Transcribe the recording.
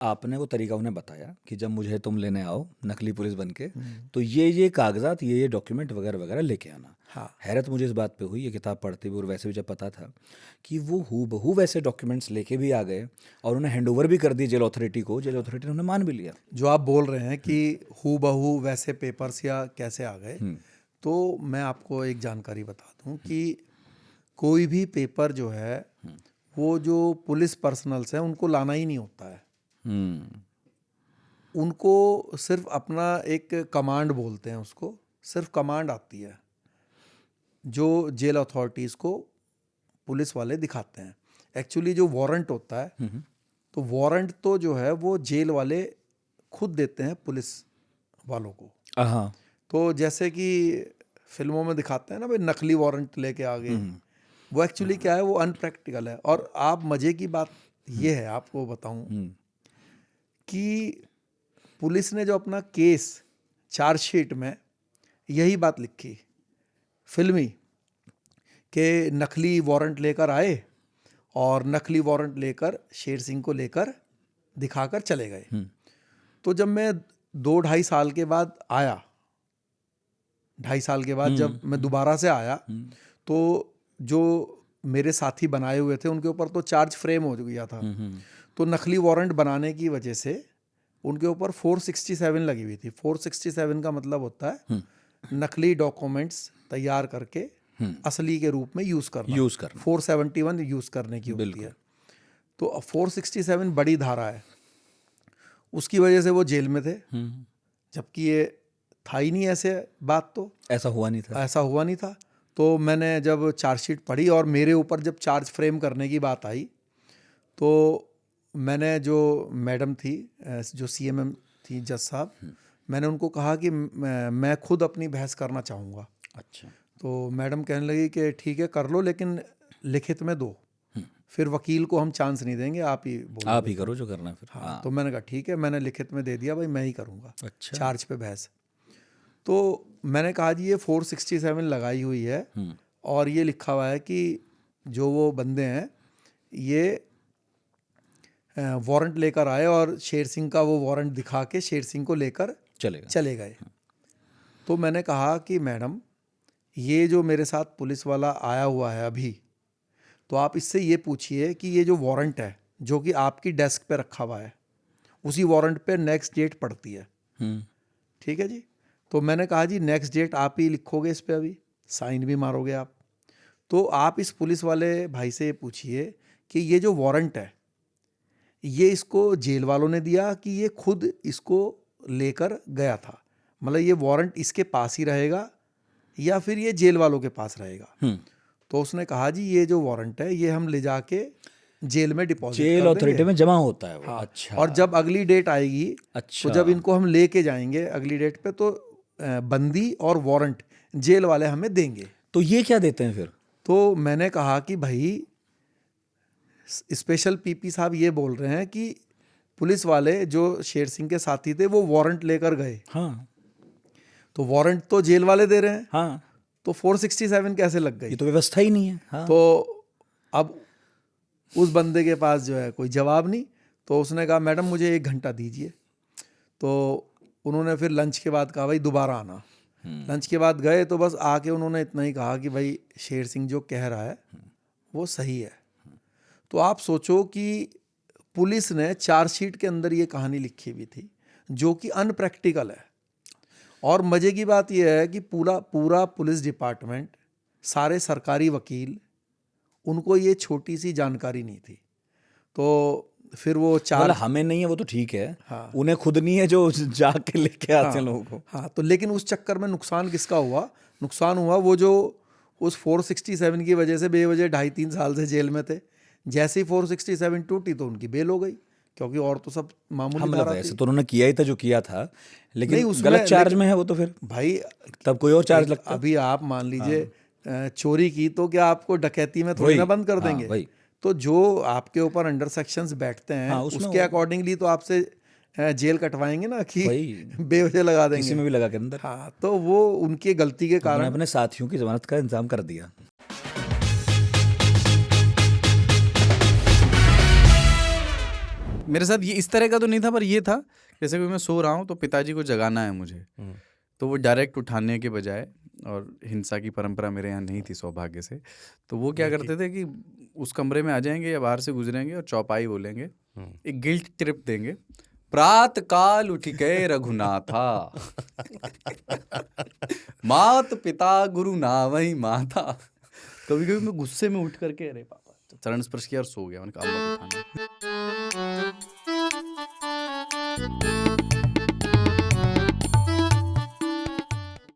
आपने वो तरीका उन्हें बताया कि जब मुझे तुम लेने आओ नकली पुलिस बन के, तो ये कागजात, ये डॉक्यूमेंट वगैरह वगैरह लेके आना। हाँ हैरत मुझे इस बात पे हुई ये किताब पढ़ते हुए, और वैसे भी जब पता था कि वो हूबहू वैसे डॉक्यूमेंट्स लेके भी आ गए और उन्हें हैंडओवर भी कर दिए जेल अथॉरिटी को। जेल अथॉरिटी ने उन्हें मान भी लिया। जो आप बोल रहे हैं कि हू बहू वैसे पेपर्स या कैसे आ गए, तो मैं आपको एक जानकारी बता दूं कि कोई भी पेपर जो है वो जो पुलिस पर्सनल्स हैं उनको लाना ही नहीं होता है। उनको सिर्फ अपना एक कमांड बोलते हैं, उसको सिर्फ कमांड आती है जो जेल अथॉरिटीज़ को पुलिस वाले दिखाते हैं। एक्चुअली जो वारंट होता है, तो वारंट तो जो है वो जेल वाले खुद देते हैं पुलिस वालों को। हाँ। तो जैसे कि फिल्मों में दिखाते हैं ना भाई, नकली वारंट लेके आ गए, वो एक्चुअली क्या है, वो अनप्रैक्टिकल है। और आप मज़े की बात ये है, आपको बताऊं कि पुलिस ने जो अपना केस चार्जशीट में यही बात लिखी फिल्मी कि नकली वारंट लेकर आए और नकली वारंट लेकर शेर सिंह को लेकर दिखाकर चले गए। तो जब मैं 2-2.5 साल के बाद आया, 2.5 साल के बाद जब मैं दोबारा से आया, तो जो मेरे साथी बनाए हुए थे उनके ऊपर तो चार्ज फ्रेम हो गया था। तो नकली वारंट बनाने की वजह से उनके ऊपर 467 लगी हुई थी। 467 का मतलब होता है नकली डॉक्यूमेंट्स तैयार करके असली के रूप में यूज़ करना। 471 यूज़ करने की होती है। तो 467 बड़ी धारा है, उसकी वजह से वो जेल में थे, जबकि ये था ही नहीं ऐसे बात, तो ऐसा हुआ नहीं था। तो मैंने जब चार्जशीट पढ़ी और मेरे ऊपर जब चार्ज फ्रेम करने की बात आई, तो मैंने जो मैडम थी, जो सीएमएम थी, जज साहब, मैंने उनको कहा कि मैं खुद अपनी बहस करना चाहूँगा। अच्छा। तो मैडम कहने लगी कि ठीक है कर लो, लेकिन लिखित में दो, फिर वकील को हम चांस नहीं देंगे, आप ही बोलो, आप ही करो जो करना है फिर। हाँ। तो मैंने कहा ठीक है, मैंने लिखित में दे दिया भाई, मैं ही करूँगा। अच्छा। चार्ज पे बहस। तो मैंने कहा जी ये 467 लगाई हुई है और ये लिखा हुआ है कि जो वो बंदे हैं ये वारंट लेकर आए और शेर सिंह का वो वारंट दिखा के शेर सिंह को लेकर चले गए। तो मैंने कहा कि मैडम, ये जो मेरे साथ पुलिस वाला आया हुआ है अभी, तो आप इससे ये पूछिए कि ये जो वारंट है जो कि आपकी डेस्क पे रखा हुआ है, उसी वारंट पे नेक्स्ट डेट पड़ती है। ठीक है जी। तो मैंने कहा जी नेक्स्ट डेट आप ही लिखोगे इस पे, अभी साइन भी मारोगे आप। तो आप इस पुलिस वाले भाई से पूछिए कि ये जो वारंट है ये इसको जेल वालों ने दिया कि ये खुद इसको लेकर गया था, मतलब ये वारंट इसके पास ही रहेगा या फिर ये जेल वालों के पास रहेगा। तो उसने कहा जी ये जो वारंट है ये हम ले जाके जेल में डिपॉजिट जेल अथॉरिटी में जमा होता है वो। हाँ। अच्छा। और जब अगली डेट आएगी, तो जब इनको हम लेके जाएंगे अगली डेट पे, तो बंदी और वारंट जेल वाले हमें देंगे। तो ये क्या देते हैं फिर? तो मैंने कहा कि भाई स्पेशल पीपी साहब ये बोल रहे हैं कि पुलिस वाले जो शेर सिंह के साथी थे वो वारंट लेकर गए। हाँ। तो वारंट तो जेल वाले दे रहे हैं। हाँ। तो 467 कैसे लग गई? ये तो व्यवस्था ही नहीं है। हाँ। तो अब उस बंदे के पास जो है कोई जवाब नहीं, तो उसने कहा मैडम मुझे 1 घंटा दीजिए। तो उन्होंने फिर लंच के बाद कहा भाई दोबारा आना। लंच के बाद गए तो बस आके उन्होंने इतना ही कहा कि भाई शेर सिंह जो कह रहा है वो सही है। तो आप सोचो कि पुलिस ने चार्जशीट के अंदर ये कहानी लिखी हुई थी जो कि अनप्रैक्टिकल है। और मज़े की बात यह है कि पूरा पुलिस डिपार्टमेंट, सारे सरकारी वकील, उनको ये छोटी सी जानकारी नहीं थी। तो फिर वो हमें नहीं है वो तो ठीक है। हाँ। उन्हें खुद नहीं है जो जाके लेके आते हैं लोगों को। हाँ। तो लेकिन उस चक्कर में नुकसान किसका हुआ? नुकसान हुआ वो जो उस 467 की वजह से बेवजह 2.5-3 साल से जेल में थे। जैसे ही 467 टूटी तो उनकी बेल हो गई, क्योंकि और तो सब मामूली धारा वैसे थी। तो उन्होंने किया ही था जो किया था, लेकिन नहीं, उसमें गलत चार्ज में है वो, तो फिर भाई तब कोई और चार्ज लगता। अभी आप मान लीजिए चोरी की, तो क्या आपको डकैती में थोड़ी ना बंद कर देंगे? वही। तो जो आपके ऊपर अंडर सेक्शंस बैठते हैं उसके अकॉर्डिंगली तो आपसे जेल कटवाएंगे ना, कि बेवजह लगा देंगे, किसी में भी लगा के अंदर। हाँ। तो वो उनकी गलती के कारण अपने साथियों की जमानत का इंतजाम कर दिया। मेरे साथ ये इस तरह का तो नहीं था, पर ये था जैसे कि मैं सो रहा हूँ तो पिताजी को जगाना है मुझे, तो वो डायरेक्ट उठाने के बजाय, और हिंसा की परंपरा मेरे यहाँ नहीं थी सौभाग्य से, तो वो क्या करते थे कि उस कमरे में आ जाएंगे या बाहर से गुजरेंगे और चौपाई बोलेंगे, एक गिल्ट ट्रिप देंगे, प्रात काल उठ गए रघुनाथा, मात पिता गुरु नावई माता। कभी कभी मैं गुस्से में उठ करके अरे पापा चरण स्पर्श किया और सो गया, मैंने कहा अब मत उठाना।